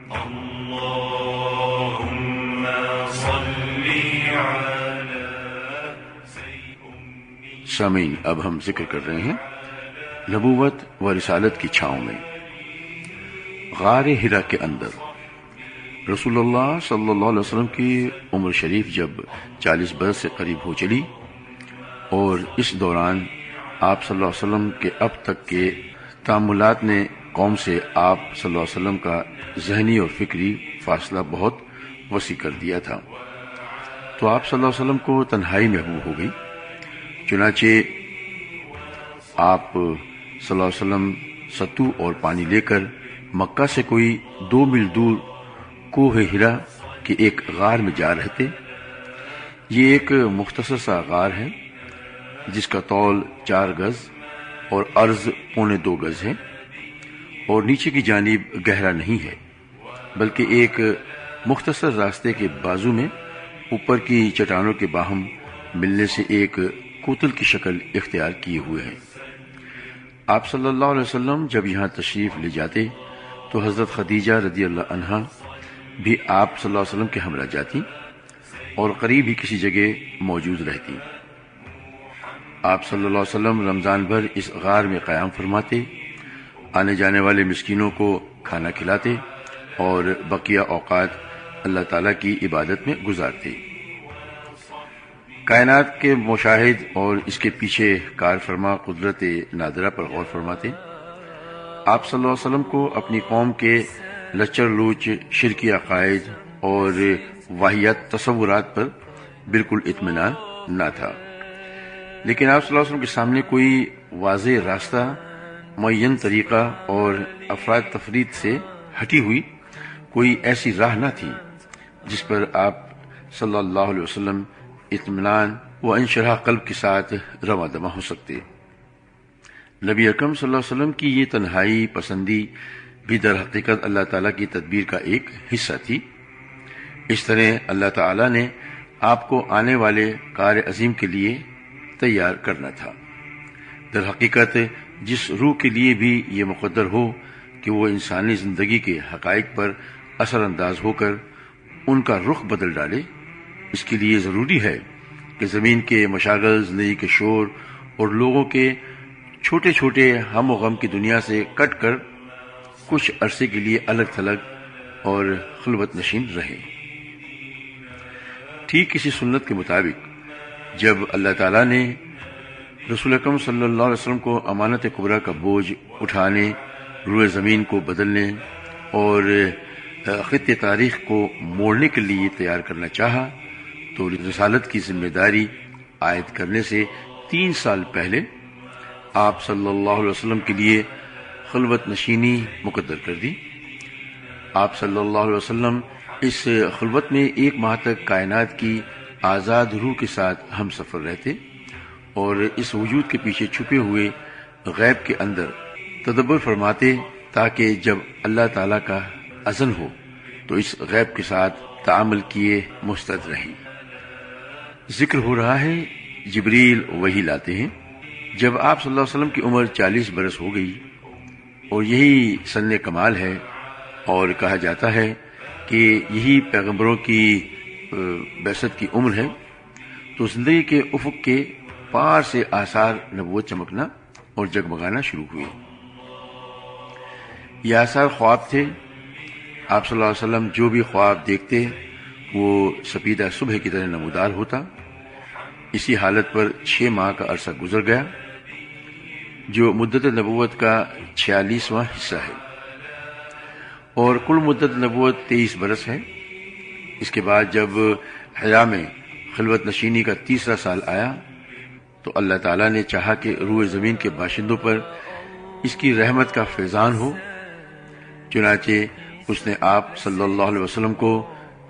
اللهم صل على سامعین، اب ہم ذکر کر رہے ہیں نبوت و رسالت کی چھاؤں میں۔ غار ہرا کے اندر رسول اللہ صلی اللہ علیہ وسلم کی عمر شریف جب 40 برس سے قریب ہو چلی اور اس دوران آپ صلی اللہ علیہ وسلم کے اب تک کے تأملات نے قوم سے آپ صلی اللہ علیہ وسلم کا ذہنی اور فکری فاصلہ بہت وسیع کر دیا تھا، تو آپ صلی اللہ علیہ وسلم کو تنہائی محبوب ہو گئی۔ چنانچہ آپ صلی اللہ علیہ وسلم ستو اور پانی لے کر مکہ سے کوئی 2 میل دور کوہ ہرا کے ایک غار میں جا رہے تھے۔ یہ ایک مختصر سا غار ہے جس کا طول 4 گز اور عرض 2.25 گز ہے، اور نیچے کی جانب گہرا نہیں ہے، بلکہ ایک مختصر راستے کے بازو میں اوپر کی چٹانوں کے باہم ملنے سے ایک کوتل کی شکل اختیار کیے ہوئے ہیں۔ آپ صلی اللہ علیہ وسلم جب یہاں تشریف لے جاتے تو حضرت خدیجہ رضی اللہ عنہا بھی آپ صلی اللہ علیہ وسلم کے ہمراہ جاتی اور قریب ہی کسی جگہ موجود رہتی۔ آپ صلی اللہ علیہ وسلم رمضان بھر اس غار میں قیام فرماتے، آنے جانے والے مسکینوں کو کھانا کھلاتے اور بقیہ اوقات اللہ تعالیٰ کی عبادت میں گزارتے۔ کائنات کے مشاہد اور اس کے پیچھے کار فرما قدرت نادرہ پر غور فرماتے۔ آپ صلی اللہ علیہ وسلم کو اپنی قوم کے لچر لوچ شرکی عقائد اور واہیات تصورات پر بالکل اطمینان نہ تھا، لیکن آپ صلی اللہ علیہ وسلم کے سامنے کوئی واضح راستہ، معین طریقہ اور افراد تفرید سے ہٹی ہوئی کوئی ایسی راہ نہ تھی جس پر آپ صلی اللہ علیہ وسلم اطمینان و انشراح قلب کے ساتھ رواں دواں ہو سکتے۔ نبی اکرم صلی اللہ علیہ وسلم کی یہ تنہائی پسندی بھی در حقیقت اللہ تعالیٰ کی تدبیر کا ایک حصہ تھی۔ اس طرح اللہ تعالیٰ نے آپ کو آنے والے کار عظیم کے لیے تیار کرنا تھا۔ در حقیقت جس روح کے لیے بھی یہ مقدر ہو کہ وہ انسانی زندگی کے حقائق پر اثر انداز ہو کر ان کا رخ بدل ڈالے، اس کے لیے ضروری ہے کہ زمین کے مشاغل، زندگی کے شور اور لوگوں کے چھوٹے چھوٹے ہم و غم کی دنیا سے کٹ کر کچھ عرصے کے لیے الگ تھلگ اور خلوت نشین رہے۔ ٹھیک اسی سنت کے مطابق جب اللہ تعالیٰ نے رسول اکرم صلی اللہ علیہ وسلم کو امانت کبریٰ کا بوجھ اٹھانے، روئے زمین کو بدلنے اور خطِ تاریخ کو موڑنے کے لیے تیار کرنا چاہا تو رسالت کی ذمہ داری عائد کرنے سے 3 سال پہلے آپ صلی اللہ علیہ وسلم کے لیے خلوت نشینی مقدر کر دی۔ آپ صلی اللہ علیہ وسلم اس خلوت میں 1 ماہ تک کائنات کی آزاد روح کے ساتھ ہم سفر رہتے اور اس وجود کے پیچھے چھپے ہوئے غیب کے اندر تدبر فرماتے، تاکہ جب اللہ تعالیٰ کا اذن ہو تو اس غیب کے ساتھ تعامل کیے مستعد رہیں۔ ذکر ہو رہا ہے جبریل وحی لاتے ہیں۔ جب آپ صلی اللہ علیہ وسلم کی عمر 40 برس ہو گئی اور یہی سن کمال ہے، اور کہا جاتا ہے کہ یہی پیغمبروں کی بعثت کی عمر ہے، تو زندگی کے افق کے پار سے آثار نبوت چمکنا اور جگمگانا شروع ہوئے۔ یہ آثار خواب تھے۔ آپ صلی اللہ علیہ وسلم جو بھی خواب دیکھتے وہ سپیدہ صبح کی طرح نمودار ہوتا۔ اسی حالت پر 6 ماہ کا عرصہ گزر گیا، جو مدت نبوت کا 46واں حصہ ہے، اور کل مدت نبوت 23 برس ہے۔ اس کے بعد جب حرا میں خلوت نشینی کا 3را سال آیا تو اللہ تعالیٰ نے چاہا کہ روئے زمین کے باشندوں پر اس کی رحمت کا فیضان ہو، چنانچہ اس نے آپ صلی اللہ علیہ وسلم کو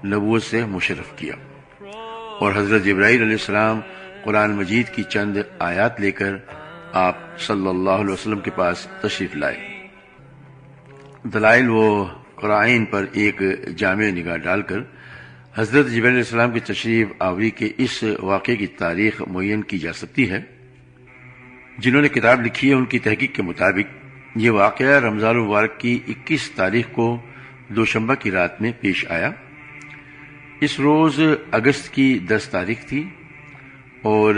نبوت سے مشرف کیا، اور حضرت جبرائیل علیہ السلام قرآن مجید کی چند آیات لے کر آپ صلی اللہ علیہ وسلم کے پاس تشریف لائے۔ دلائل و قرائن پر ایک جامع نگاہ ڈال کر حضرت جبرائیل علیہ السلام کی تشریف آوری کے اس واقعے کی تاریخ معین کی جا سکتی ہے۔ جنہوں نے کتاب لکھی ہے ان کی تحقیق کے مطابق یہ واقعہ رمضان المبارک کی 21 تاریخ کو دوشنبہ کی رات میں پیش آیا۔ اس روز اگست کی 10 تاریخ تھی اور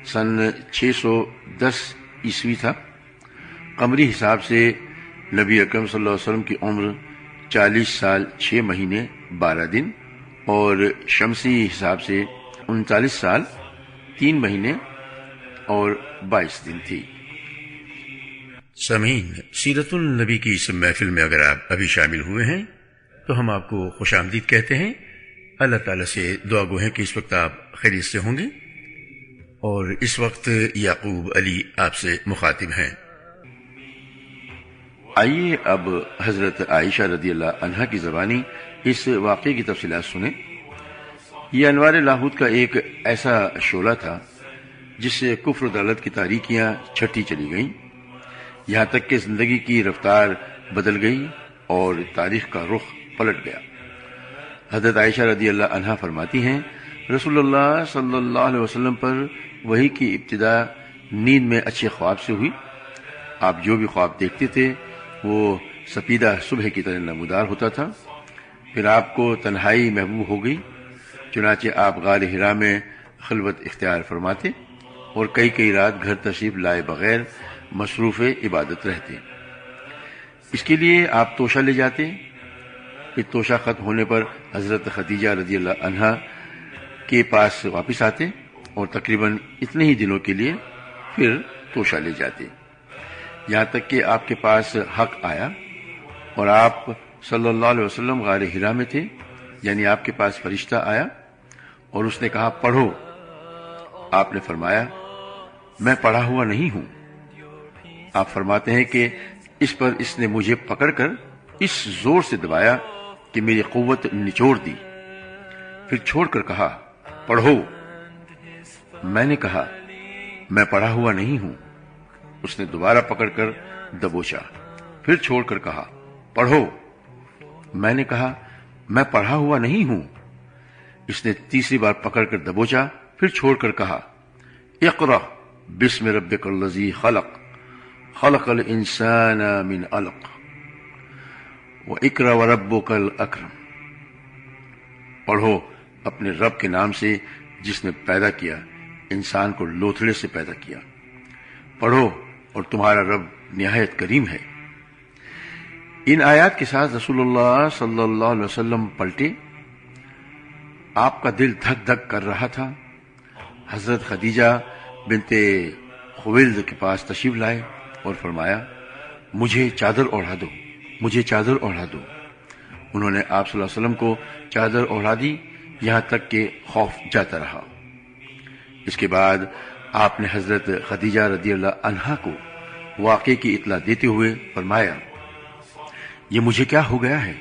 سن 610 عیسوی تھا۔ قمری حساب سے نبی اکرم صلی اللہ علیہ وسلم کی عمر 40 سال 6 مہینے 12 دن اور شمسی حساب سے 39 سال 3 مہینے اور 22 دن تھی۔ سامعین، سیرت النبی کی اس محفل میں اگر آپ ابھی شامل ہوئے ہیں تو ہم آپ کو خوش آمدید کہتے ہیں۔ اللہ تعالیٰ سے دعا گو ہیں کہ اس وقت آپ خیریت سے ہوں گے، اور اس وقت یعقوب علی آپ سے مخاطب ہیں۔ آئیے اب حضرت عائشہ رضی اللہ عنہا کی زبانی اس واقعے کی تفصیلات سنیں۔ یہ انوار لاہوت کا ایک ایسا شعلہ تھا جس سے کفر و ضلالت کی تاریکیاں چھٹی چلی گئیں، یہاں تک کہ زندگی کی رفتار بدل گئی اور تاریخ کا رخ پلٹ گیا۔ حضرت عائشہ رضی اللہ عنہا فرماتی ہیں، رسول اللہ صلی اللہ علیہ وسلم پر وحی کی ابتدا نیند میں اچھے خواب سے ہوئی۔ آپ جو بھی خواب دیکھتے تھے وہ سپیدہ صبح کی طرح نمودار ہوتا تھا۔ پھر آپ کو تنہائی محبوب ہو گئی، چنانچہ آپ غار حرا میں خلوت اختیار فرماتے اور کئی رات گھر تشریف لائے بغیر مصروف عبادت رہتے۔ اس کے لیے آپ توشہ لے جاتے، پھر توشہ ختم ہونے پر حضرت خدیجہ رضی اللہ عنہا کے پاس واپس آتے اور تقریباً اتنے ہی دنوں کے لیے پھر توشہ لے جاتے، یہاں تک کہ آپ کے پاس حق آیا اور آپ صلی اللہ علیہ وسلم غار حرا میں تھے، یعنی آپ کے پاس فرشتہ آیا اور اس نے کہا پڑھو۔ آپ نے فرمایا میں پڑھا ہوا نہیں ہوں۔ آپ فرماتے ہیں کہ اس پر اس نے مجھے پکڑ کر اس زور سے دبایا کہ میری قوت نچوڑ دی، پھر چھوڑ کر کہا پڑھو۔ میں نے کہا میں پڑھا ہوا نہیں ہوں۔ اس نے دوبارہ پکڑ کر دبوچا، پھر چھوڑ کر کہا پڑھو۔ میں نے کہا میں پڑھا ہوا نہیں ہوں۔ اس نے تیسری بار پکڑ کر دبوچا، پھر چھوڑ کر کہا اقرأ بسم ربک الذی خلق خلق الانسان من علق وَإِقْرَأْ وَرَبُّكَ الْأَكْرَمُ، پڑھو اپنے رب کے نام سے جس نے پیدا کیا، انسان کو لوتھڑے سے پیدا کیا، پڑھو اور تمہارا رب نہایت کریم ہے۔ ان آیات کے ساتھ رسول اللہ صلی اللہ علیہ وسلم پلٹے، آپ کا دل دھک دھک کر رہا تھا۔ حضرت خدیجہ بنت خویلد کے پاس تشریف لائے اور فرمایا مجھے چادر اوڑھا دو، مجھے چادر اوڑھا دو۔ انہوں نے آپ صلی اللہ علیہ وسلم کو چادر اوڑھا دی، یہاں تک کہ خوف جاتا رہا۔ اس کے بعد آپ نے حضرت خدیجہ رضی اللہ عنہا کو واقعے کی اطلاع دیتے ہوئے فرمایا یہ مجھے کیا ہو گیا ہے؟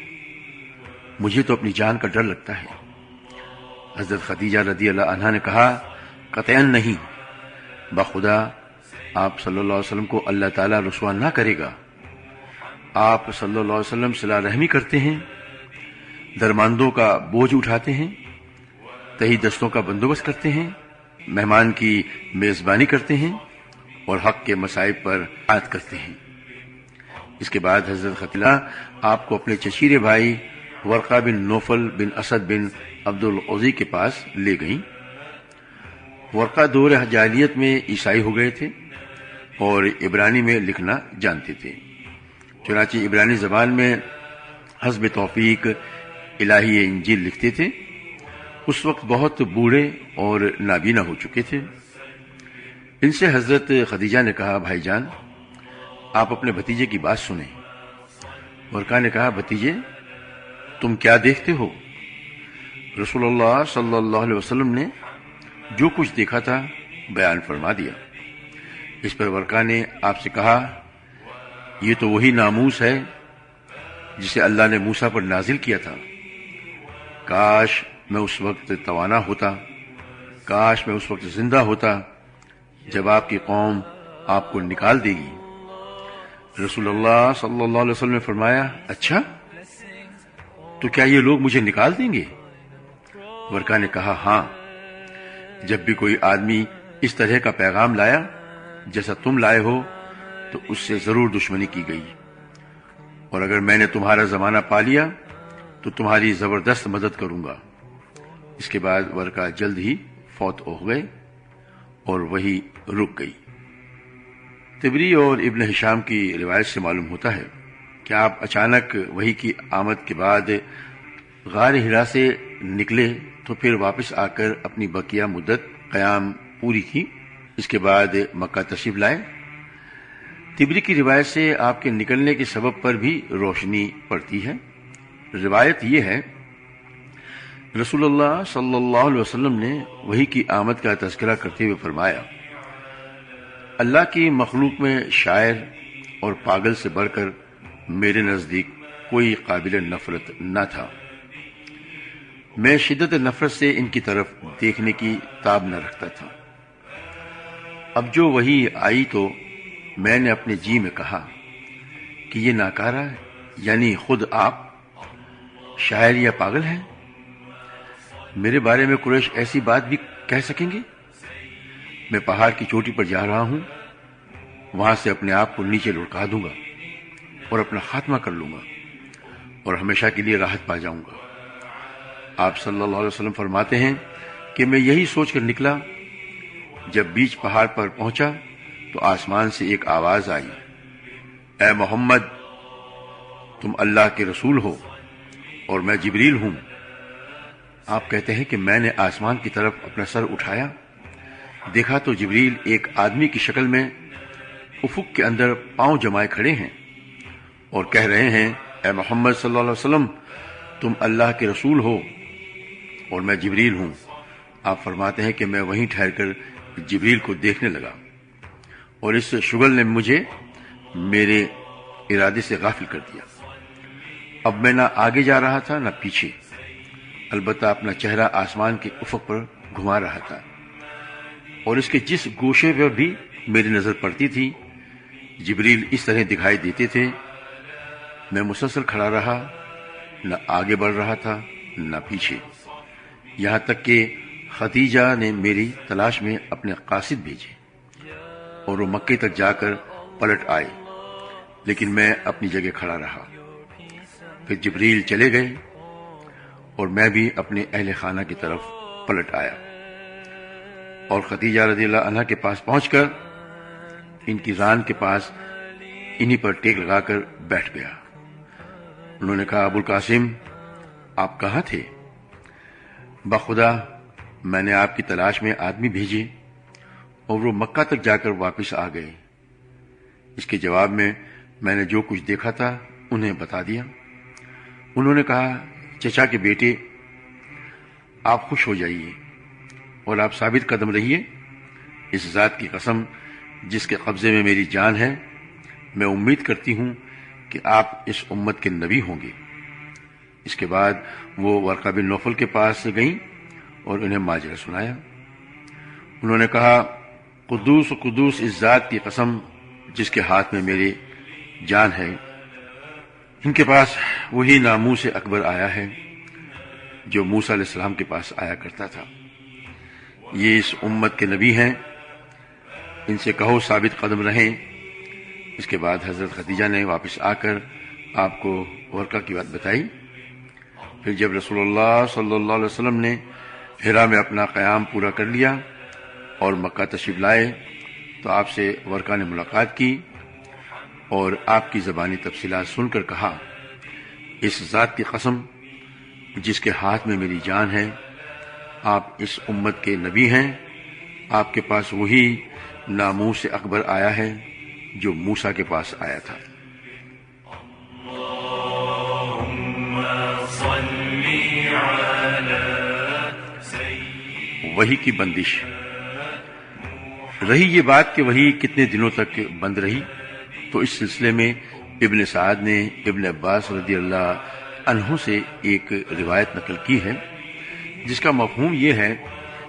مجھے تو اپنی جان کا ڈر لگتا ہے۔ حضرت خدیجہ رضی اللہ عنہا نے کہا قطعاً نہیں، بخدا آپ صلی اللہ علیہ وسلم کو اللہ تعالیٰ رسوا نہ کرے گا۔ آپ صلی اللہ علیہ وسلم صلح رحمی کرتے ہیں، درماندوں کا بوجھ اٹھاتے ہیں، تہی دستوں کا بندوبست کرتے ہیں، مہمان کی میزبانی کرتے ہیں اور حق کے مصائب پر عاد کرتے ہیں۔ اس کے بعد حضرت خدیجہ آپ کو اپنے چچیرے بھائی ورقہ بن نوفل بن اسد بن عبد العزی کے پاس لے گئیں۔ ورقہ دور جاہلیت میں عیسائی ہو گئے تھے اور عبرانی میں لکھنا جانتے تھے، چنانچہ عبرانی زبان میں حسب توفیق الہی انجیل لکھتے تھے۔ اس وقت بہت بوڑھے اور نابینا ہو چکے تھے۔ ان سے حضرت خدیجہ نے کہا بھائی جان آپ اپنے بھتیجے کی بات سنیں۔ ورقہ نے کہا بھتیجے تم کیا دیکھتے ہو؟ رسول اللہ صلی اللہ علیہ وسلم نے جو کچھ دیکھا تھا بیان فرما دیا۔ اس پر ورقہ نے آپ سے کہا یہ تو وہی ناموس ہے جسے اللہ نے موسیٰ پر نازل کیا تھا۔ کاش میں اس وقت توانا ہوتا، کاش میں اس وقت زندہ ہوتا جب آپ کی قوم آپ کو نکال دے گی۔ رسول اللہ صلی اللہ علیہ وسلم نے فرمایا اچھا تو کیا یہ لوگ مجھے نکال دیں گے؟ ورقہ نے کہا ہاں، جب بھی کوئی آدمی اس طرح کا پیغام لایا جیسا تم لائے ہو تو اس سے ضرور دشمنی کی گئی، اور اگر میں نے تمہارا زمانہ پا لیا تو تمہاری زبردست مدد کروں گا۔ اس کے بعد ورقہ جلد ہی فوت ہو گئے اور وہی رک گئی۔ طبری اور ابن ہشام کی روایت سے معلوم ہوتا ہے کہ آپ اچانک وحی کی آمد کے بعد غار حرا سے نکلے تو پھر واپس آ کر اپنی بقیہ مدت قیام پوری کی۔ اس کے بعد مکہ تشریف لائے۔ طبری کی روایت سے آپ کے نکلنے کے سبب پر بھی روشنی پڑتی ہے۔ روایت یہ ہے، رسول اللہ صلی اللہ علیہ وسلم نے وحی کی آمد کا تذکرہ کرتے ہوئے فرمایا، اللہ کی مخلوق میں شاعر اور پاگل سے بڑھ کر میرے نزدیک کوئی قابل نفرت نہ تھا۔ میں شدت نفرت سے ان کی طرف دیکھنے کی تاب نہ رکھتا تھا۔ اب جو وحی آئی تو میں نے اپنے جی میں کہا کہ یہ ناکارہ ہے، یعنی خود آپ شاعر یا پاگل ہیں؟ میرے بارے میں قریش ایسی بات بھی کہہ سکیں گے؟ میں پہاڑ کی چوٹی پر جا رہا ہوں، وہاں سے اپنے آپ کو نیچے لڑکا دوں گا اور اپنا خاتمہ کر لوں گا اور ہمیشہ کے لیے راحت پا جاؤں گا۔ آپ صلی اللہ علیہ وسلم فرماتے ہیں کہ میں یہی سوچ کر نکلا، جب بیچ پہاڑ پر پہنچا تو آسمان سے ایک آواز آئی، اے محمد، تم اللہ کے رسول ہو اور میں جبریل ہوں۔ آپ کہتے ہیں کہ میں نے آسمان کی طرف اپنا سر اٹھایا، دیکھا تو جبریل ایک آدمی کی شکل میں افق کے اندر پاؤں جمائے کھڑے ہیں اور کہہ رہے ہیں، اے محمد صلی اللہ علیہ وسلم، تم اللہ کے رسول ہو اور میں جبریل ہوں۔ آپ فرماتے ہیں کہ میں وہیں ٹھہر کر جبریل کو دیکھنے لگا اور اس شغل نے مجھے میرے ارادے سے غافل کر دیا۔ اب میں نہ آگے جا رہا تھا نہ پیچھے، البتہ اپنا چہرہ آسمان کے افق پر گھما رہا تھا، اور اس کے جس گوشے پر بھی میری نظر پڑتی تھی جبریل اس طرح دکھائی دیتے تھے۔ میں مسلسل کھڑا رہا، نہ آگے بڑھ رہا تھا نہ پیچھے، یہاں تک کہ خدیجہ نے میری تلاش میں اپنے قاصد بھیجے اور وہ مکے تک جا کر پلٹ آئے، لیکن میں اپنی جگہ کھڑا رہا۔ پھر جبریل چلے گئے اور میں بھی اپنے اہل خانہ کی طرف پلٹ آیا اور خدیجہ رضی اللہ عنہا کے پاس پہنچ کر ان کی ران کے پاس انہی پر ٹیک لگا کر بیٹھ گیا۔ انہوں نے کہا، ابو القاسم، آپ کہاں تھے؟ بخدا میں نے آپ کی تلاش میں آدمی بھیجے اور وہ مکہ تک جا کر واپس آ گئے۔ اس کے جواب میں میں نے جو کچھ دیکھا تھا انہیں بتا دیا۔ انہوں نے کہا، چچا کے بیٹے، آپ خوش ہو جائیے اور آپ ثابت قدم رہیے۔ اس ذات کی قسم جس کے قبضے میں میری جان ہے، میں امید کرتی ہوں کہ آپ اس امت کے نبی ہوں گے۔ اس کے بعد وہ ورقہ بن نوفل کے پاس سے گئیں اور انہیں ماجرا سنایا۔ انہوں نے کہا، قدوس و قدوس اس ذات کی قسم جس کے ہاتھ میں میری جان ہے، ان کے پاس وہی ناموس اکبر آیا ہے جو موسیٰ علیہ السلام کے پاس آیا کرتا تھا۔ یہ اس امت کے نبی ہیں، ان سے کہو ثابت قدم رہیں۔ اس کے بعد حضرت خدیجہ نے واپس آ کر آپ کو ورقہ کی بات بتائی۔ پھر جب رسول اللہ صلی اللہ علیہ وسلم نے حرا میں اپنا قیام پورا کر لیا اور مکہ تشریف لائے تو آپ سے ورقہ نے ملاقات کی اور آپ کی زبانی تفصیلات سن کر کہا، اس ذات کی قسم جس کے ہاتھ میں میری جان ہے، آپ اس امت کے نبی ہیں، آپ کے پاس وہی ناموس اکبر آیا ہے جو موسیٰ کے پاس آیا تھا۔ وحی کی بندش۔ رہی یہ بات کہ وحی کتنے دنوں تک بند رہی، تو اس سلسلے میں ابن سعد نے ابن عباس رضی اللہ عنہ سے ایک روایت نقل کی ہے جس کا مفہوم یہ ہے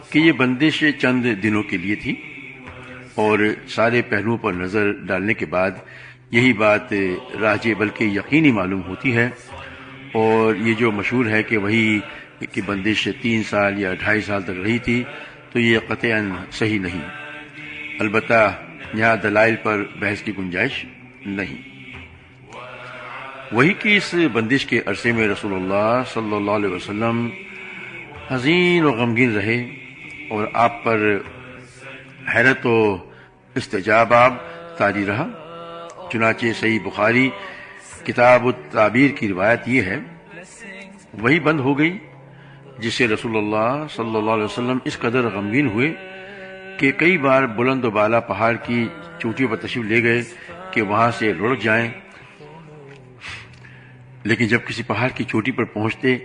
کہ یہ بندش چند دنوں کے لیے تھی اور سارے پہلوؤں پر نظر ڈالنے کے بعد یہی بات راجح بلکہ یقینی معلوم ہوتی ہے، اور یہ جو مشہور ہے کہ وحی کی بندش 3 سال یا 2.5 سال تک رہی تھی، تو یہ قطعاً صحیح نہیں، البتہ یہاں دلائل پر بحث کی گنجائش نہیں۔ وہی کی اس بندش کے عرصے میں رسول اللہ صلی اللہ علیہ وسلم حزین و غمگین رہے اور آپ پر حیرت و استجاب طاری رہا۔ چنانچہ صحیح بخاری کتاب التعبیر کی روایت یہ ہے، وہی بند ہو گئی جس سے رسول اللہ صلی اللہ علیہ وسلم اس قدر غمگین ہوئے کہ کئی بار بلند و بالا پہاڑ کی چوٹیوں پر تشریف لے گئے کہ وہاں سے لڑک جائیں، لیکن جب کسی پہاڑ کی چوٹی پر پہنچتے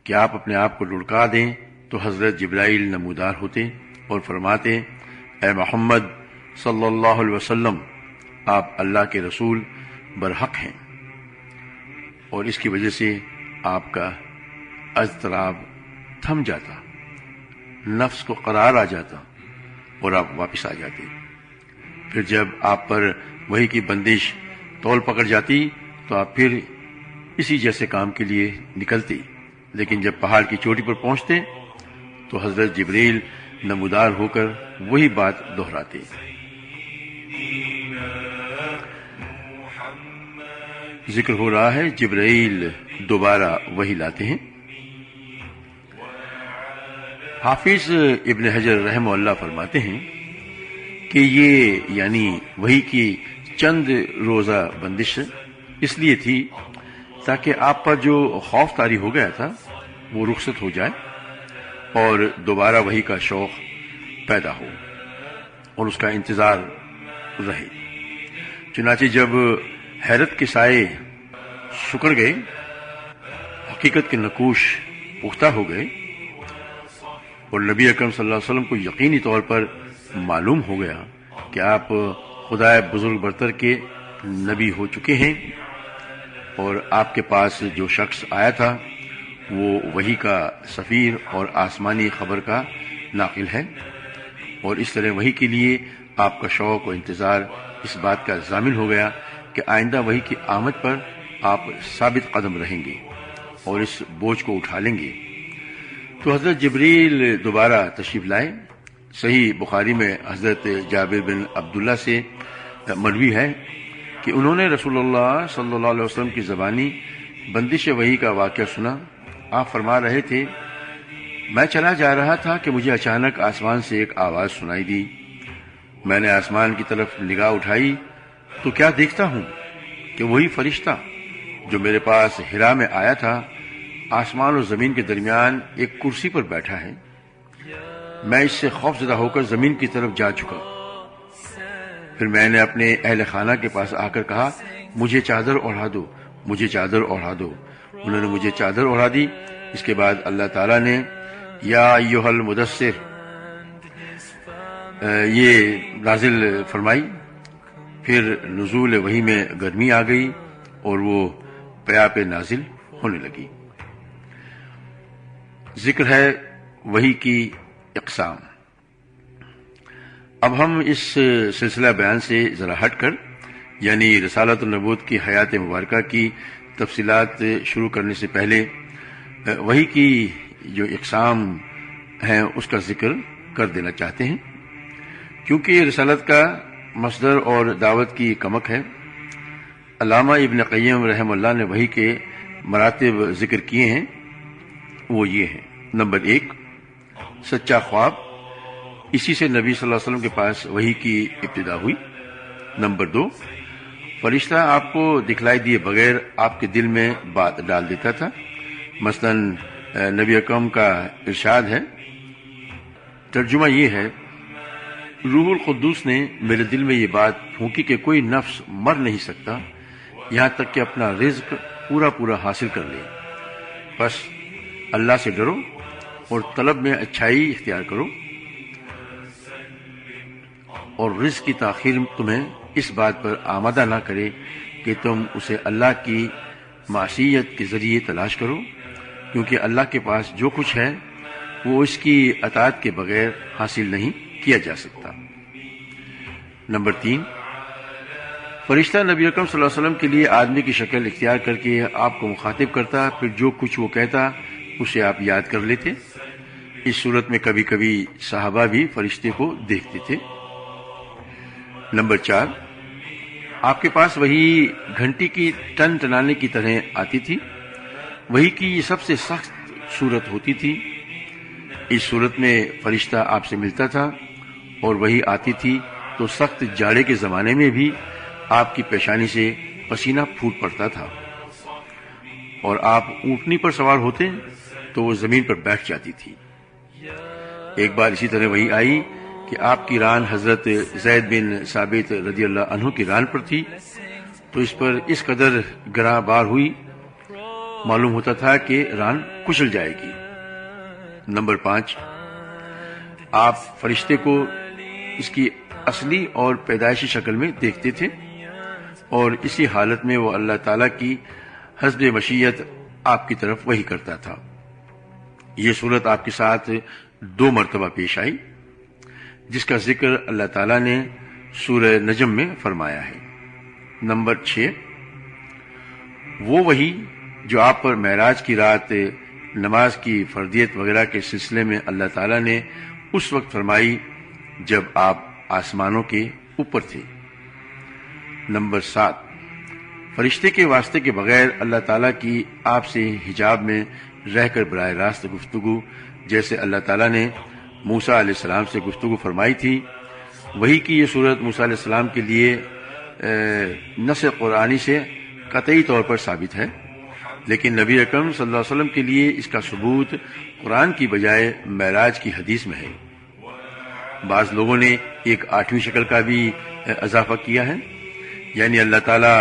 کہ آپ اپنے آپ کو لڑکا دیں تو حضرت جبرائیل نمودار ہوتے اور فرماتے، اے محمد صلی اللہ علیہ وسلم، آپ اللہ کے رسول برحق ہیں، اور اس کی وجہ سے آپ کا اضطراب تھم جاتا، نفس کو قرار آ جاتا اور آپ واپس آ جاتے۔ پھر جب آپ پر وحی کی بندش تول پکڑ جاتی تو آپ پھر اسی جیسے کام کے لیے نکلتے، لیکن جب پہاڑ کی چوٹی پر پہنچتے تو حضرت جبریل نمودار ہو کر وہی بات دہراتے۔ ذکر ہو رہا ہے جبرائیل دوبارہ وحی لاتے ہیں۔ حافظ ابن حجر رحمہ اللہ فرماتے ہیں کہ یہ یعنی وحی کی چند روزہ بندش اس لیے تھی تاکہ آپ پر جو خوف طاری ہو گیا تھا وہ رخصت ہو جائے اور دوبارہ وحی کا شوق پیدا ہو اور اس کا انتظار رہے۔ چنانچہ جب حیرت کے سائے سکڑ گئے، حقیقت کے نقوش پختہ ہو گئے اور نبی اکرم صلی اللہ علیہ وسلم کو یقینی طور پر معلوم ہو گیا کہ آپ خدائے بزرگ برتر کے نبی ہو چکے ہیں اور آپ کے پاس جو شخص آیا تھا وہ وحی کا سفیر اور آسمانی خبر کا ناقل ہے، اور اس طرح وحی کے لیے آپ کا شوق و انتظار اس بات کا ضامن ہو گیا کہ آئندہ وحی کی آمد پر آپ ثابت قدم رہیں گے اور اس بوجھ کو اٹھا لیں گے۔ تو حضرت جبریل دوبارہ تشریف لائے۔ صحیح بخاری میں حضرت جابر بن عبداللہ سے مروی ہے کہ انہوں نے رسول اللہ صلی اللہ علیہ وسلم کی زبانی بندش وحی کا واقعہ سنا۔ آپ فرما رہے تھے، میں چلا جا رہا تھا کہ مجھے اچانک آسمان سے ایک آواز سنائی دی۔ میں نے آسمان کی طرف نگاہ اٹھائی تو کیا دیکھتا ہوں کہ وہی فرشتہ جو میرے پاس ہرا میں آیا تھا آسمان اور زمین کے درمیان ایک کرسی پر بیٹھا ہے۔ میں اس سے خوف زدہ ہو کر زمین کی طرف جا چکا۔ پھر میں نے اپنے اہل خانہ کے پاس آ کر کہا، مجھے چادر اوڑھا دو، مجھے چادر اوڑھا دو۔ انہوں نے مجھے چادر اوڑھا دی۔ اس کے بعد اللہ تعالیٰ نے یا ایھا المدثر یہ نازل فرمائی۔ پھر نزول وحی میں گرمی آ گئی اور وہ پیا پہ نازل ہونے لگی۔ ذکر ہے وحی کی اقسام۔ اب ہم اس سلسلہ بیان سے ذرا ہٹ کر یعنی رسالت النبوت کی حیات مبارکہ کی تفصیلات شروع کرنے سے پہلے وحی کی جو اقسام ہیں اس کا ذکر کر دینا چاہتے ہیں، کیونکہ یہ رسالت کا مصدر اور دعوت کی کمک ہے۔ علامہ ابن قیم رحمہ اللہ نے وحی کے مراتب ذکر کیے ہیں، وہ یہ ہیں۔ نمبر 1، سچا خواب، اسی سے نبی صلی اللہ علیہ وسلم کے پاس وحی کی ابتدا ہوئی۔ نمبر 2، فرشتہ آپ کو دکھلائی دیے بغیر آپ کے دل میں بات ڈال دیتا تھا۔ مثلا نبی اکرم کا ارشاد ہے، ترجمہ یہ ہے، روح القدس نے میرے دل میں یہ بات پھونکی کہ کوئی نفس مر نہیں سکتا یہاں تک کہ اپنا رزق پورا پورا حاصل کر لے، بس اللہ سے ڈرو اور طلب میں اچھائی اختیار کرو، اور رزق کی تاخیر تمہیں اس بات پر آمادہ نہ کرے کہ تم اسے اللہ کی معصیت کے ذریعے تلاش کرو، کیونکہ اللہ کے پاس جو کچھ ہے وہ اس کی اطاعت کے بغیر حاصل نہیں کیا جا سکتا۔ نمبر 3، فرشتہ نبی اکرم صلی اللہ علیہ وسلم کے لیے آدمی کی شکل اختیار کر کے آپ کو مخاطب کرتا، پھر جو کچھ وہ کہتا اسے آپ یاد کر لیتے۔ اس صورت میں کبھی کبھی صحابہ بھی فرشتے کو دیکھتے تھے۔ نمبر 4، آپ کے پاس وہی گھنٹی کی ٹن ٹنانے کی طرح آتی تھی. وہی کی یہ سب سے سخت صورت ہوتی تھی. اس صورت میں فرشتہ آپ سے ملتا تھا اور وہی آتی تھی تو سخت جاڑے کے زمانے میں بھی آپ کی پیشانی سے پسینہ پھوٹ پڑتا تھا، اور آپ اونٹنی پر سوار ہوتے تو وہ زمین پر بیٹھ جاتی تھی. ایک بار اسی طرح وہی آئی کہ آپ کی ران حضرت زید بن ثابت رضی اللہ عنہ کی ران پر تھی، تو اس پر اس قدر گراں بار ہوئی معلوم ہوتا تھا کہ ران کچل جائے گی. نمبر 5، آپ فرشتے کو اس کی اصلی اور پیدائشی شکل میں دیکھتے تھے، اور اسی حالت میں وہ اللہ تعالیٰ کی حسب مشیت آپ کی طرف وحی کرتا تھا. یہ صورت آپ کے ساتھ 2 مرتبہ پیش آئی، جس کا ذکر اللہ تعالیٰ نے سورہ نجم میں فرمایا ہے. نمبر 6، وہ وحی جو آپ پر معراج کی رات نماز کی فردیت وغیرہ کے سلسلے میں اللہ تعالیٰ نے اس وقت فرمائی جب آپ آسمانوں کے اوپر تھے. نمبر 7، فرشتے کے واسطے کے بغیر اللہ تعالیٰ کی آپ سے حجاب میں رہ کر براہ راست گفتگو، جیسے اللہ تعالیٰ نے موسیٰ علیہ السلام سے گفتگو فرمائی تھی. وہی کی یہ صورت موسیٰ علیہ السلام کے لیے نص قرآنی سے قطعی طور پر ثابت ہے، لیکن نبی اکرم صلی اللہ علیہ وسلم کے لیے اس کا ثبوت قرآن کی بجائے معراج کی حدیث میں ہے. بعض لوگوں نے ایک 8ویں شکل کا بھی اضافہ کیا ہے، یعنی اللہ تعالیٰ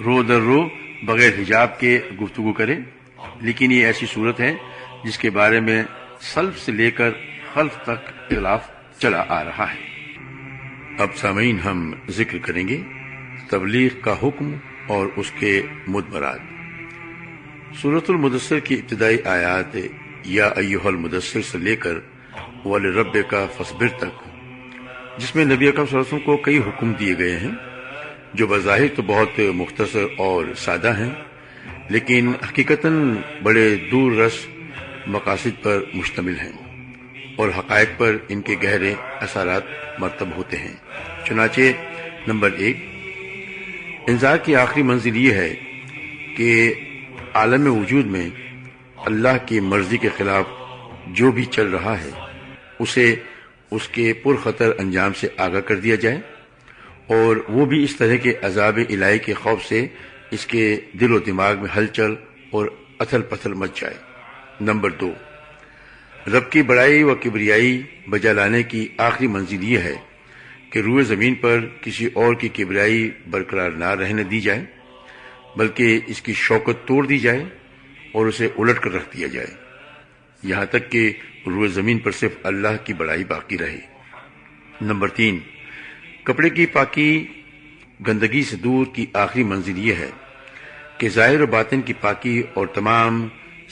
رو در رو بغیر حجاب کے گفتگو کرے، لیکن یہ ایسی صورت ہے جس کے بارے میں سلف سے لے کر خلف تک اختلاف چلا آ رہا ہے. اب سامعین ہم ذکر کریں گے تبلیغ کا حکم اور اس کے مدبرات. سورۃ المدثر کی ابتدائی آیات یا ایھا المدثر سے لے کر وَلِرَبِّکَ فَاصْبِرْ تک، جس میں نبی اکرم صلی اللہ علیہ وسلم کو کئی حکم دیے گئے ہیں جو بظاہر تو بہت مختصر اور سادہ ہیں، لیکن حقیقتاً بڑے دور رس مقاصد پر مشتمل ہیں اور حقائق پر ان کے گہرے اثرات مرتب ہوتے ہیں. چنانچہ نمبر 1، انذار کی آخری منزل یہ ہے کہ عالم وجود میں اللہ کی مرضی کے خلاف جو بھی چل رہا ہے اسے اس کے پرخطر انجام سے آگاہ کر دیا جائے، اور وہ بھی اس طرح کے عذاب الہی کے خوف سے اس کے دل و دماغ میں ہلچل اور اتھل پتھل مچ جائے. نمبر 2، رب کی بڑائی و کبریائی بجا لانے کی آخری منزل یہ ہے کہ روئے زمین پر کسی اور کی کبریائی برقرار نہ رہنے دی جائے، بلکہ اس کی شوکت توڑ دی جائے اور اسے الٹ کر رکھ دیا جائے، یہاں تک کہ روئے زمین پر صرف اللہ کی بڑائی باقی رہے. نمبر 3، کپڑے کی پاکی گندگی سے دور کی آخری منزل یہ ہے کہ ظاہر و باطن کی پاکی اور تمام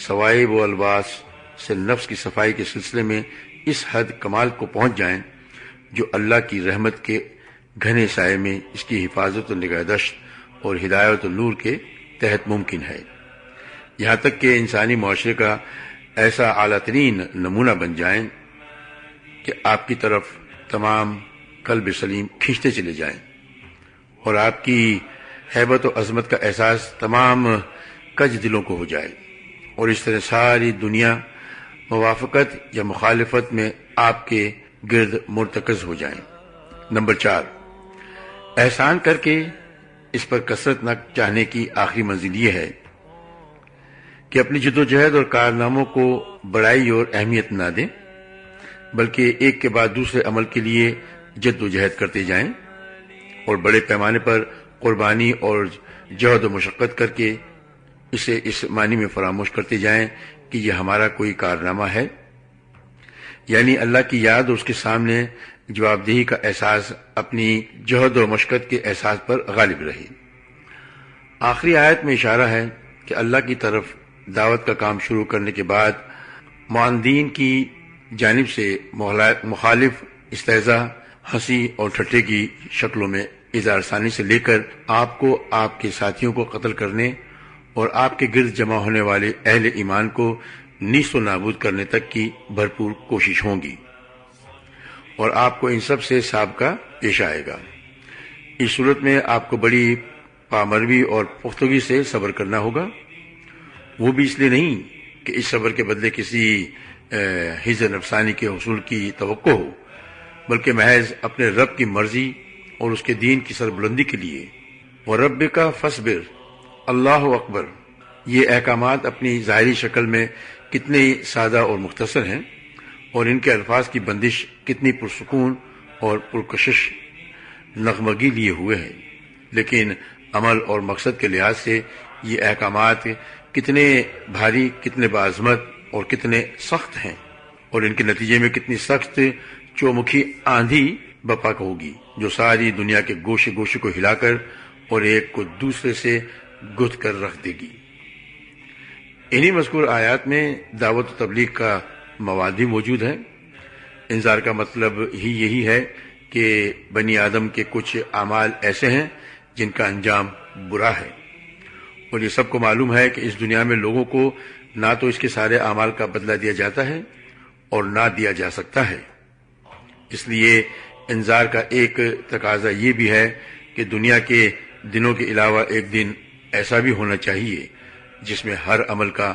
صوائب و الباس سے نفس کی صفائی کے سلسلے میں اس حد کمال کو پہنچ جائیں جو اللہ کی رحمت کے گھنے سائے میں اس کی حفاظت و نگہداشت اور ہدایت و نور کے تحت ممکن ہے، یہاں تک کہ انسانی معاشرے کا ایسا اعلیٰ ترین نمونہ بن جائیں کہ آپ کی طرف تمام قلب سلیم کھینچتے چلے جائیں اور آپ کی ہیبت و عظمت کا احساس تمام کج دلوں کو ہو جائے، اور اس طرح ساری دنیا موافقت یا مخالفت میں آپ کے گرد مرتکز ہو جائیں. نمبر 4، احسان کر کے اس پر کثرت نہ چاہنے کی آخری منزل یہ ہے کہ اپنی جدوجہد اور کارناموں کو بڑائی اور اہمیت نہ دیں، بلکہ ایک کے بعد دوسرے عمل کے لیے جد و جہد کرتے جائیں اور بڑے پیمانے پر قربانی اور جہد و مشقت کر کے اسے اس معنی میں فراموش کرتے جائیں کہ یہ ہمارا کوئی کارنامہ ہے، یعنی اللہ کی یاد اور اس کے سامنے جواب دہی کا احساس اپنی جہد و مشقت کے احساس پر غالب رہے. آخری آیت میں اشارہ ہے کہ اللہ کی طرف دعوت کا کام شروع کرنے کے بعد معاندین کی جانب سے مخالف استہزاء، ہنسی اور ٹھٹھے کی شکلوں میں اظہار ثانی سے لے کر آپ کو، آپ کے ساتھیوں کو قتل کرنے اور آپ کے گرد جمع ہونے والے اہل ایمان کو نیست و نابود کرنے تک کی بھرپور کوشش ہوں گی، اور آپ کو ان سب سے سابقہ پیش آئے گا. اس صورت میں آپ کو بڑی پامروی اور پختگی سے صبر کرنا ہوگا، وہ بھی اس لیے نہیں کہ اس صبر کے بدلے کسی حظ نفسانی کے حصول کی توقع ہو، بلکہ محض اپنے رب کی مرضی اور اس کے دین کی سربلندی کے لیے۔ وَرَبِّكَ فَاصْبِرْ، اللہ اکبر۔ یہ احکامات اپنی ظاہری شکل میں کتنے سادہ اور مختصر ہیں، اور ان کے الفاظ کی بندش کتنی پرسکون اور پرکشش نغمگی لیے ہوئے ہیں، لیکن عمل اور مقصد کے لحاظ سے یہ احکامات کتنے بھاری، کتنے باعظمت اور کتنے سخت ہیں، اور ان کے نتیجے میں کتنی سخت چومکھی آندھی بپا ہوگی جو ساری دنیا کے گوشے گوشے کو ہلا کر اور ایک کو دوسرے سے گتھ کر رکھ دے گی۔ انہی مذکور آیات میں دعوت و تبلیغ کا مواد بھی موجود ہے۔ انذار کا مطلب ہی یہی ہے کہ بنی آدم کے کچھ اعمال ایسے ہیں جن کا انجام برا ہے، اور یہ سب کو معلوم ہے کہ اس دنیا میں لوگوں کو نہ تو اس کے سارے اعمال کا بدلہ دیا جاتا ہے اور نہ دیا جا سکتا ہے۔ اس لیے انذار کا ایک تقاضا یہ بھی ہے کہ دنیا کے دنوں کے علاوہ ایک دن ایسا بھی ہونا چاہیے جس میں ہر عمل کا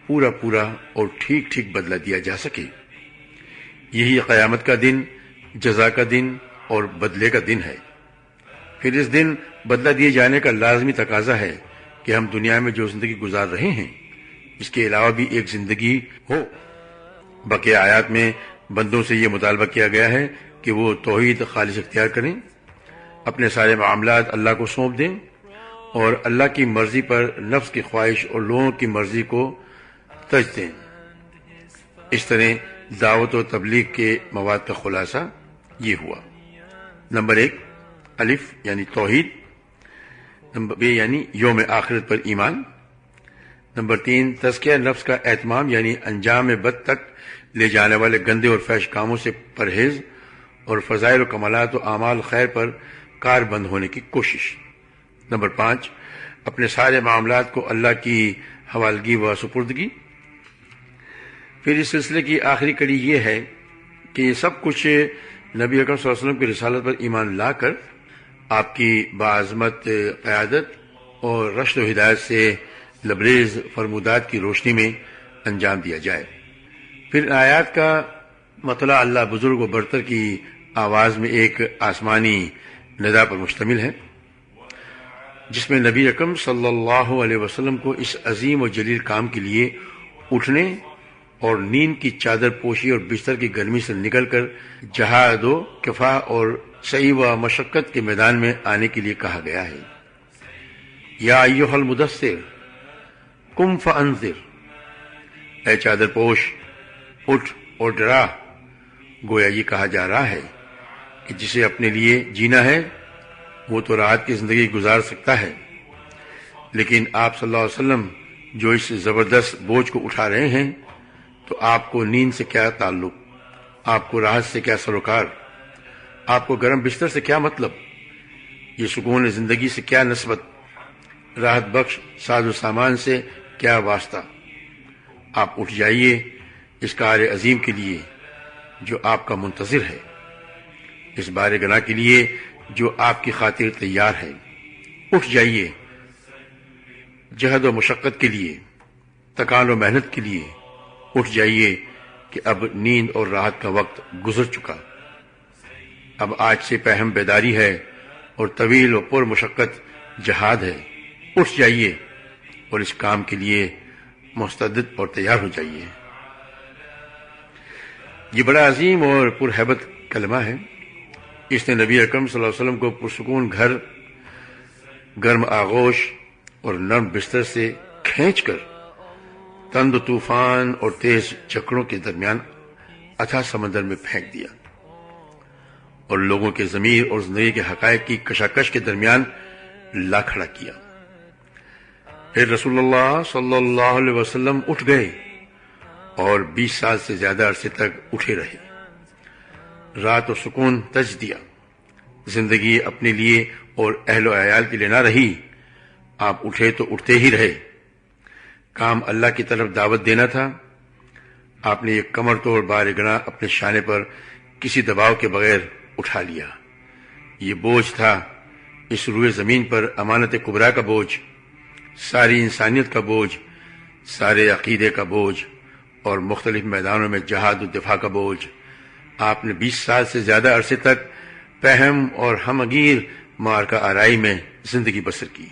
پورا پورا اور ٹھیک ٹھیک بدلہ دیا جا سکے۔ یہی قیامت کا دن، جزا کا دن اور بدلے کا دن ہے۔ پھر اس دن بدلہ دیے جانے کا لازمی تقاضا ہے کہ ہم دنیا میں جو زندگی گزار رہے ہیں اس کے علاوہ بھی ایک زندگی ہو۔ بقیہ آیات میں بندوں سے یہ مطالبہ کیا گیا ہے کہ وہ توحید خالص اختیار کریں، اپنے سارے معاملات اللہ کو سونپ دیں اور اللہ کی مرضی پر نفس کی خواہش اور لوگوں کی مرضی کو ترجیح دیں۔ اس طرح دعوت و تبلیغ کے مواد کا خلاصہ یہ ہوا۔ نمبر 1 الف یعنی توحید، نمبر 2 یعنی یوم آخرت پر ایمان، نمبر 3 تزکیہ نفس کا اہتمام یعنی انجام بد تک لے جانے والے گندے اور فحش کاموں سے پرہیز اور فضائل و کمالات و اعمال خیر پر کار بند ہونے کی کوشش، نمبر 5 اپنے سارے معاملات کو اللہ کی حوالگی و سپردگی۔ پھر اس سلسلے کی آخری کڑی یہ ہے کہ یہ سب کچھ نبی اکرم صلی اللہ علیہ وسلم کی رسالت پر ایمان لا کر آپ کی باعظمت قیادت اور رشد و ہدایت سے لبریز فرمودات کی روشنی میں انجام دیا جائے۔ پھر آیات کا مطلع اللہ بزرگ و برتر کی آواز میں ایک آسمانی ندا پر مشتمل ہے، جس میں نبی اکرم صلی اللہ علیہ وسلم کو اس عظیم و جلیل کام کے لیے اٹھنے اور نیند کی چادر پوشی اور بستر کی گرمی سے نکل کر جہاد و کفاح اور سعی و مشقت کے میدان میں آنے کے لیے کہا گیا ہے۔ یا ایھا المدثر قم فانذر، اے چادر پوش اٹھ اور ڈرا۔ گویا یہ کہا جا رہا ہے کہ جسے اپنے لیے جینا ہے وہ تو راحت کی زندگی گزار سکتا ہے، لیکن آپ صلی اللہ علیہ وسلم جو اس زبردست بوجھ کو اٹھا رہے ہیں تو آپ کو نیند سے کیا تعلق، آپ کو راحت سے کیا سروکار، آپ کو گرم بستر سے کیا مطلب، یہ سکون زندگی سے کیا نسبت، راحت بخش ساز و سامان سے کیا واسطہ۔ آپ اٹھ جائیے اس کار عظیم کے لیے جو آپ کا منتظر ہے، اس بار گناہ کے لیے جو آپ کی خاطر تیار ہے۔ اٹھ جائیے جہد و مشقت کے لیے، تکان و محنت کے لیے۔ اٹھ جائیے کہ اب نیند اور راحت کا وقت گزر چکا، اب آج سے پہم بیداری ہے اور طویل و پر مشقت جہاد ہے۔ اٹھ جائیے اور اس کام کے لیے مستعد اور تیار ہو جائیے۔ یہ بڑا عظیم اور پرہیبت کلمہ ہے۔ اس نے نبی اکرم صلی اللہ علیہ وسلم کو پرسکون گھر، گرم آغوش اور نرم بستر سے کھینچ کر تند طوفان اور تیز جھکڑوں کے درمیان اتھاہ سمندر میں پھینک دیا اور لوگوں کے ضمیر اور زندگی کے حقائق کی کشاکش کے درمیان لا کھڑا کیا۔ پھر رسول اللہ صلی اللہ علیہ وسلم اٹھ گئے اور 20 سال سے زیادہ عرصے تک اٹھے رہے، رات و سکون تج دیا۔ زندگی اپنے لیے اور اہل و عیال کے لیے نہ رہی، آپ اٹھے تو اٹھتے ہی رہے۔ کام اللہ کی طرف دعوت دینا تھا، آپ نے یہ کمر توڑ بار گناہ اپنے شانے پر کسی دباؤ کے بغیر اٹھا لیا۔ یہ بوجھ تھا اس روئے زمین پر امانت کبریٰ کا بوجھ، ساری انسانیت کا بوجھ، سارے عقیدے کا بوجھ اور مختلف میدانوں میں جہاد و دفاع کا بوجھ آپ نے 20 سال سے زیادہ عرصے تک پہم اور ہمگیر معرکہ آرائی میں زندگی بسر کی،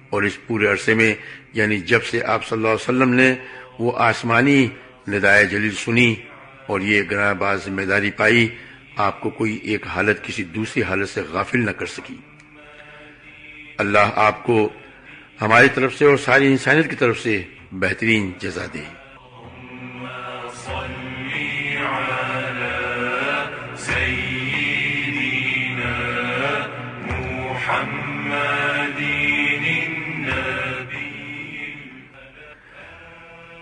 اور اس پورے عرصے میں یعنی جب سے آپ صلی اللہ علیہ وسلم نے وہ آسمانی ندائے جلیل سنی اور یہ گراں باز ذمہ داری پائی، آپ کو کوئی ایک حالت کسی دوسری حالت سے غافل نہ کر سکی۔ اللہ آپ کو ہماری طرف سے اور ساری انسانیت کی طرف سے بہترین جزا دے۔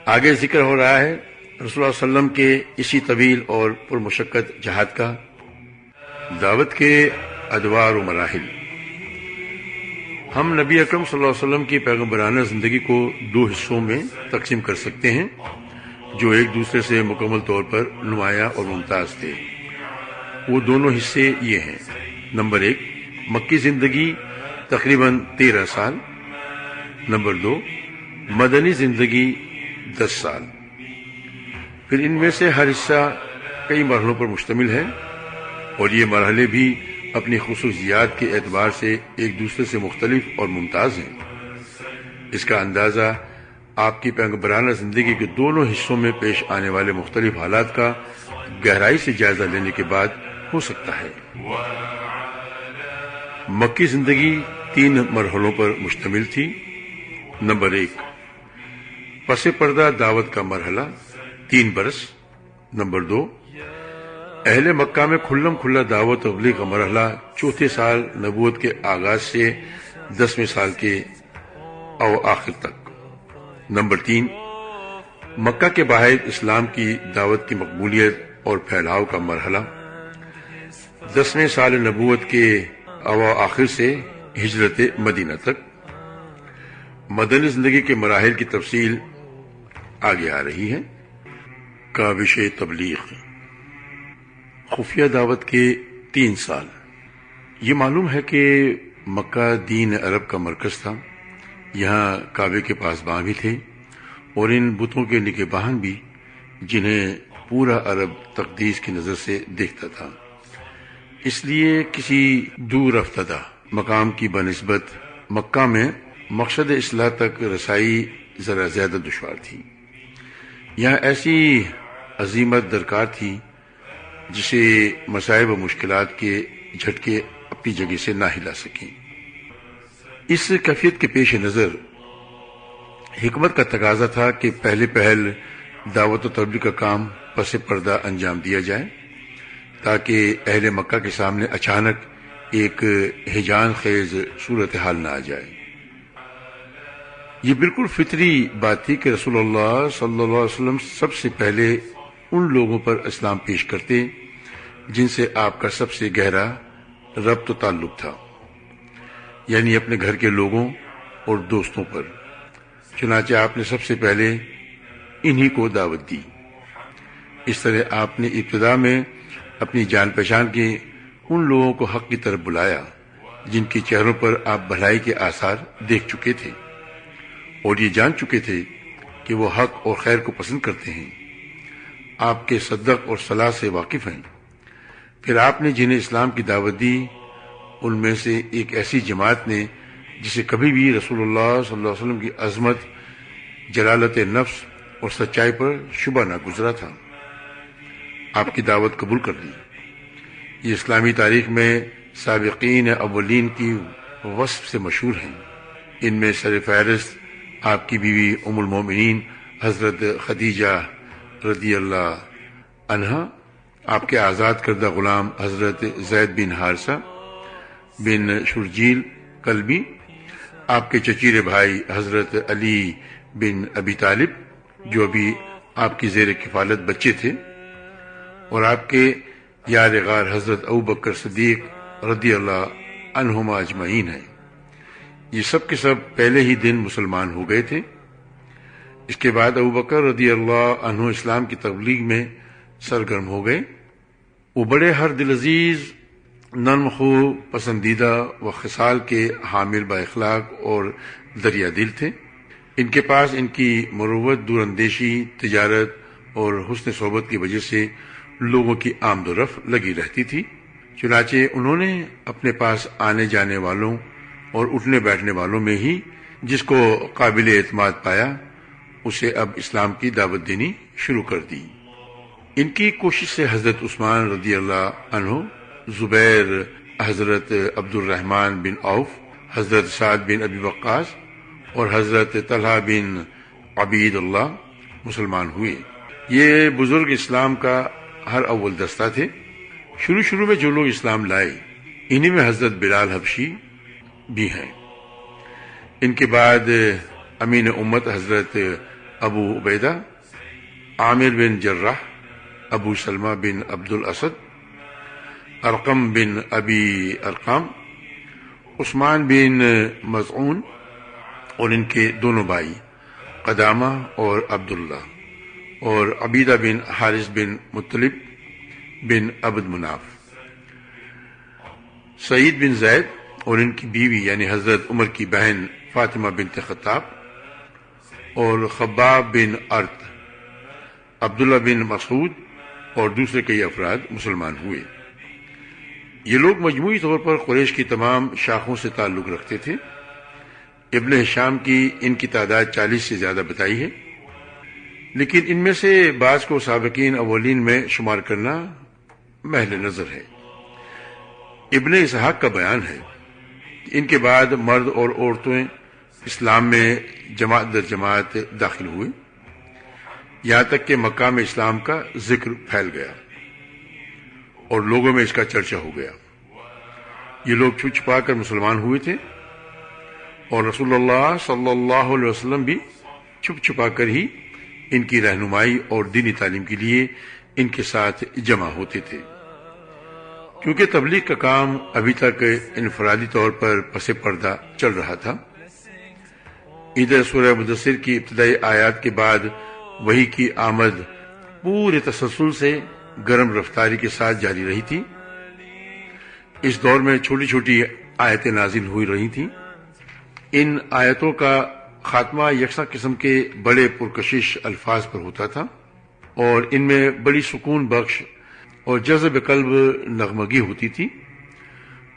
آگے ذکر ہو رہا ہے رسول اللہ صلی اللہ علیہ وسلم کے اسی طویل اور پرمشقت جہاد کا، دعوت کے ادوار و مراحل۔ ہم نبی اکرم صلی اللہ علیہ وسلم کی پیغمبرانہ زندگی کو 2 حصوں میں تقسیم کر سکتے ہیں جو ایک دوسرے سے مکمل طور پر نمایاں اور ممتاز تھے۔ وہ دونوں حصے یہ ہیں: نمبر 1 مکی زندگی تقریباً 13 سال، نمبر 2 مدنی زندگی 10 سال۔ پھر ان میں سے ہر حصہ کئی مرحلوں پر مشتمل ہے اور یہ مرحلے بھی اپنی خصوصیات کے اعتبار سے ایک دوسرے سے مختلف اور ممتاز ہیں۔ اس کا اندازہ آپ کی پیغمبرانہ زندگی کے دونوں حصوں میں پیش آنے والے مختلف حالات کا گہرائی سے جائزہ لینے کے بعد ہو سکتا ہے۔ مکی زندگی 3 مرحلوں پر مشتمل تھی۔ نمبر 1 پس پردہ دعوت کا مرحلہ 3 برس، نمبر 2 اہل مکہ میں کھلم کھلا دعوت تبلیغ کا مرحلہ 4 سال نبوت کے آغاز سے 10ویں سال کے آخر تک، نمبر 3 مکہ کے باہر اسلام کی دعوت کی مقبولیت اور پھیلاؤ کا مرحلہ 10ویں سال نبوت کے آخر سے ہجرت مدینہ تک۔ مدنی زندگی کے مراحل کی تفصیل آگے آ رہی ہے۔ کاوش تبلیغ، خفیہ دعوت کے 3 سال۔ یہ معلوم ہے کہ مکہ دین عرب کا مرکز تھا، یہاں کعبے کے پاسباں بھی تھے اور ان بتوں کے نگہبان بھی جنہیں پورا عرب تقدیس کی نظر سے دیکھتا تھا۔ اس لیے کسی دور افتادہ مقام کی بنسبت مکہ میں مقصد اصلاح تک رسائی ذرا زیادہ دشوار تھی۔ یہاں ایسی عظیمت درکار تھی جسے مصائب و مشکلات کے جھٹکے اپنی جگہ سے نہ ہلا سکیں۔ اس کیفیت کے پیش نظر حکمت کا تقاضا تھا کہ پہلے پہل دعوت و تبلیغ کا کام پس پردہ انجام دیا جائے تاکہ اہل مکہ کے سامنے اچانک ایک ہیجان خیز صورتحال نہ آ جائے۔ یہ بالکل فطری بات تھی کہ رسول اللہ صلی اللہ علیہ وسلم سب سے پہلے ان لوگوں پر اسلام پیش کرتے جن سے آپ کا سب سے گہرا ربط و تعلق تھا، یعنی اپنے گھر کے لوگوں اور دوستوں پر۔ چنانچہ آپ نے سب سے پہلے انہی کو دعوت دی۔ اس طرح آپ نے ابتدا میں اپنی جان پہچان کے ان لوگوں کو حق کی طرف بلایا جن کے چہروں پر آپ بھلائی کے آثار دیکھ چکے تھے اور یہ جان چکے تھے کہ وہ حق اور خیر کو پسند کرتے ہیں، آپ کے صدق اور صلاح سے واقف ہیں۔ پھر آپ نے جنہیں اسلام کی دعوت دی ان میں سے ایک ایسی جماعت نے جسے کبھی بھی رسول اللہ صلی اللہ علیہ وسلم کی عظمت، جلالت نفس اور سچائی پر شبہ نہ گزرا تھا، آپ کی دعوت قبول کر لی۔ یہ اسلامی تاریخ میں سابقین اولین کی وصف سے مشہور ہیں۔ ان میں سر فہرست آپ کی بیوی ام المومنین حضرت خدیجہ رضی اللہ عنہا، آپ کے آزاد کردہ غلام حضرت زید بن حارثہ بن شرجیل کلبی، آپ کے چچیرے بھائی حضرت علی بن ابی طالب جو ابھی آپ کی زیر کفالت بچے تھے، اور آپ کے یار غار حضرت ابوبکر صدیق رضی اللہ عنہما اجمعین ہیں۔ یہ سب کے سب پہلے ہی دن مسلمان ہو گئے تھے۔ اس کے بعد ابوبکر رضی اللہ عنہ اسلام کی تبلیغ میں سرگرم ہو گئے۔ وہ بڑے ہر دل عزیز نرم خو، پسندیدہ و خصال کے حامل با اخلاق اور دریا دل تھے۔ ان کے پاس ان کی مروت، دور اندیشی، تجارت اور حسن صحبت کی وجہ سے لوگوں کی آمد و رفت لگی رہتی تھی۔ چنانچہ انہوں نے اپنے پاس آنے جانے والوں اور اٹھنے بیٹھنے والوں میں ہی جس کو قابل اعتماد پایا اسے اب اسلام کی دعوت دینی شروع کر دی۔ ان کی کوشش سے حضرت عثمان رضی اللہ عنہ، زبیر، حضرت عبد الرحمن بن عوف، حضرت سعد بن ابی وقاص اور حضرت طلحہ بن عبید اللہ مسلمان ہوئے۔ یہ بزرگ اسلام کا ہر اول دستہ تھے۔ شروع میں جو لوگ اسلام لائے انہی میں حضرت بلال حبشی بھی ہیں۔ ان کے بعد امین امت حضرت ابو عبیدہ، عامر بن جراح، ابو سلمہ بن عبد الاسد، ارقم بن ابی ارقام، عثمان بن مظعون اور ان کے دونوں بھائی قدامہ اور عبداللہ، اور عبیدہ بن حارث بن مطلب بن عبد مناف، سعید بن زید اور ان کی بیوی یعنی حضرت عمر کی بہن فاطمہ بنت خطاب، اور خباب بن ارت، عبداللہ بن مسعود اور دوسرے کئی افراد مسلمان ہوئے۔ یہ لوگ مجموعی طور پر قریش کی تمام شاخوں سے تعلق رکھتے تھے۔ ابن ہشام کی ان کی تعداد 40 سے زیادہ بتائی ہے، لیکن ان میں سے بعض کو سابقین اولین میں شمار کرنا محل نظر ہے۔ ابن اسحاق کا بیان ہے کہ ان کے بعد مرد اور عورتیں اسلام میں جماعت در جماعت داخل ہوئے، یہاں تک کہ مکہ میں اسلام کا ذکر پھیل گیا اور لوگوں میں اس کا چرچا ہو گیا۔ یہ لوگ چھپ چھپا کر مسلمان ہوئے تھے اور رسول اللہ صلی اللہ علیہ وسلم بھی چھپ چھپا کر ہی ان کی رہنمائی اور دینی تعلیم کے لیے ان کے ساتھ جمع ہوتے تھے۔ کیونکہ تبلیغ کا کام ابھی تک انفرادی طور پر پس پردہ چل رہا تھا، ادھر سورہ مدثر کی ابتدائی آیات کے بعد وحی کی آمد پورے تسلسل سے گرم رفتاری کے ساتھ جاری رہی تھی۔ اس دور میں چھوٹی چھوٹی آیتیں نازل ہوئی رہی تھیں۔ ان آیتوں کا خاتمہ یکساں قسم کے بڑے پرکشش الفاظ پر ہوتا تھا اور ان میں بڑی سکون بخش اور جذب قلب نغمگی ہوتی تھی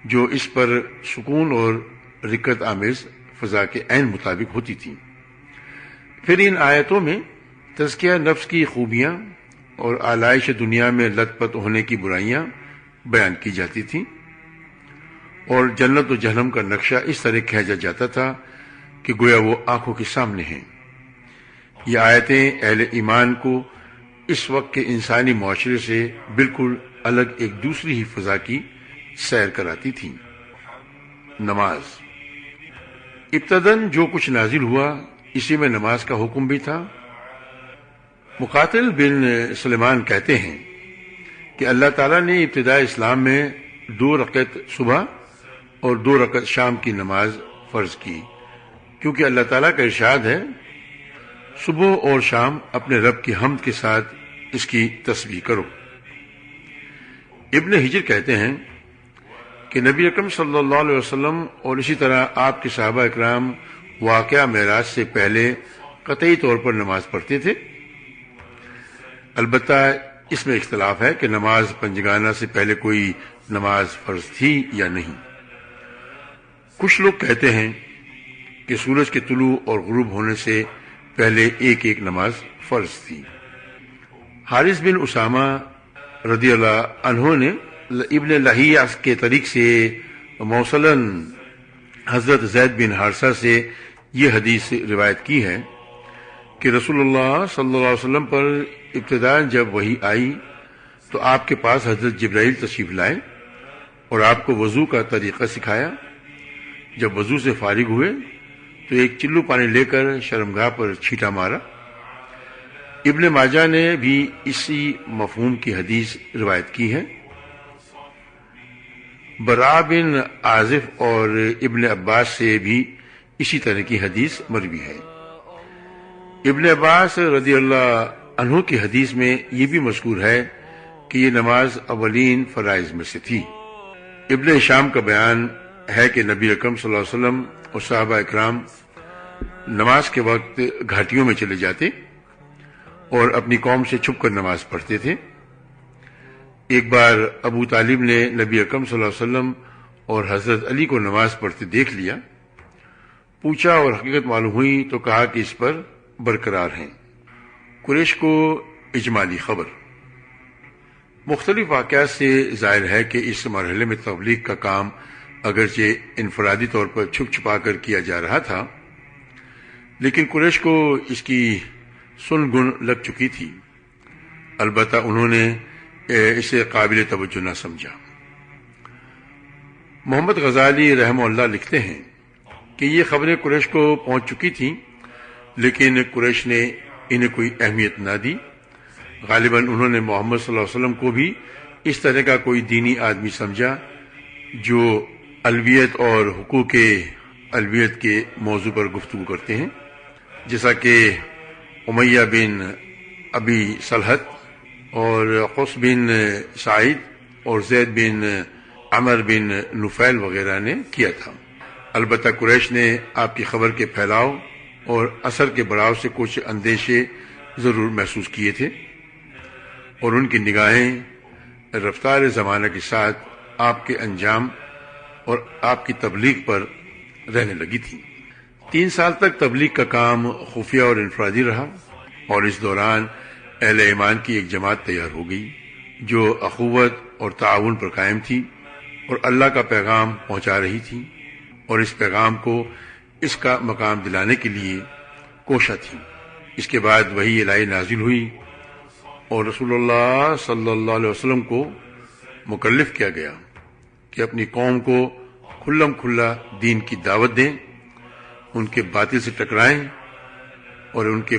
جو اس پر سکون اور رقت آمیز فضا کے عین مطابق ہوتی تھی۔ پھر ان آیتوں میں تزکیہ نفس کی خوبیاں اور آلائش دنیا میں لت پت ہونے کی برائیاں بیان کی جاتی تھیں اور جنت و جہنم کا نقشہ اس طرح کھینچا جاتا تھا کہ گویا وہ آنکھوں کے سامنے ہیں۔ یہ آیتیں اہل ایمان کو اس وقت کے انسانی معاشرے سے بالکل الگ ایک دوسری ہی فضا کی سیر کراتی تھیں۔ نماز ابتداً جو کچھ نازل ہوا اسی میں نماز کا حکم بھی تھا۔ مقاتل بن سلیمان کہتے ہیں کہ اللہ تعالیٰ نے ابتداء اسلام میں 2 رکعت صبح اور 2 رکعت شام کی نماز فرض کی، کیونکہ اللہ تعالیٰ کا ارشاد ہے صبح اور شام اپنے رب کی حمد کے ساتھ اس کی تسبیح کرو۔ ابن حجر کہتے ہیں کہ نبی اکرم صلی اللہ علیہ وسلم اور اسی طرح آپ کے صحابہ اکرام واقعہ معراج سے پہلے قطعی طور پر نماز پڑھتے تھے۔ البتہ اس میں اختلاف ہے کہ نماز پنجگانہ سے پہلے کوئی نماز فرض تھی یا نہیں۔ کچھ لوگ کہتے ہیں کہ سورج کے طلوع اور غروب ہونے سے پہلے ایک ایک نماز فرض تھی۔ حارث بن اسامہ رضی اللہ عنہ نے ابن لہیہ کے طریق سے موصلاً حضرت زید بن حارثہ سے یہ حدیث روایت کی ہے کہ رسول اللہ صلی اللہ علیہ وسلم پر ابتداء جب وحی آئی تو آپ کے پاس حضرت جبرائیل تشریف لائے اور آپ کو وضو کا طریقہ سکھایا۔ جب وضو سے فارغ ہوئے تو ایک چلو پانی لے کر شرمگاہ پر چھینٹا مارا۔ ابن ماجہ نے بھی اسی مفہوم کی حدیث روایت کی ہے۔ براء بن عازب اور ابن عباس سے بھی اسی طرح کی حدیث مروی ہے۔ ابن عباس رضی اللہ عنہ کی حدیث میں یہ بھی مذکور ہے کہ یہ نماز اولین فرائض میں سے تھی۔ ابن ہشام کا بیان ہے کہ نبی اکرم صلی اللہ علیہ وسلم اور صحابہ اکرام نماز کے وقت گھاٹیوں میں چلے جاتے اور اپنی قوم سے چھپ کر نماز پڑھتے تھے۔ ایک بار ابو طالب نے نبی اکرم صلی اللہ علیہ وسلم اور حضرت علی کو نماز پڑھتے دیکھ لیا، پوچھا اور حقیقت معلوم ہوئی تو کہا کہ اس پر برقرار ہیں۔ قریش کو اجمالی خبر۔ مختلف واقعات سے ظاہر ہے کہ اس مرحلے میں تبلیغ کا کام اگرچہ انفرادی طور پر چھپ چھپا کر کیا جا رہا تھا، لیکن قریش کو اس کی سن گن لگ چکی تھی، البتہ انہوں نے اسے قابل توجہ نہ سمجھا۔ محمد غزالی رحمہ اللہ لکھتے ہیں کہ یہ خبریں قریش کو پہنچ چکی تھیں، لیکن قریش نے انہیں کوئی اہمیت نہ دی۔ غالباً انہوں نے محمد صلی اللہ علیہ وسلم کو بھی اس طرح کا کوئی دینی آدمی سمجھا جو الویت اور حقوق الویت کے موضوع پر گفتگو کرتے ہیں، جیسا کہ امیہ بن ابی صلحت اور قس بن سعید اور زید بن عمر بن نفیل وغیرہ نے کیا تھا۔ البتہ قریش نے آپ کی خبر کے پھیلاؤ اور اثر کے بڑھاؤ سے کچھ اندیشے ضرور محسوس کیے تھے، اور ان کی نگاہیں رفتار زمانہ کے ساتھ آپ کے انجام اور آپ کی تبلیغ پر رہنے لگی تھی۔ 3 سال تک تبلیغ کا کام خفیہ اور انفرادی رہا، اور اس دوران اہل ایمان کی ایک جماعت تیار ہو گئی جو اخوت اور تعاون پر قائم تھی اور اللہ کا پیغام پہنچا رہی تھی، اور اس پیغام کو اس کا مقام دلانے کے لیے کوشاں تھی۔ اس کے بعد وحی الہی نازل ہوئی اور رسول اللہ صلی اللہ علیہ وسلم کو مکلف کیا گیا کہ اپنی قوم کو کھلم کھلا دین کی دعوت دیں، ان کے باطل سے ٹکرائیں اور ان کے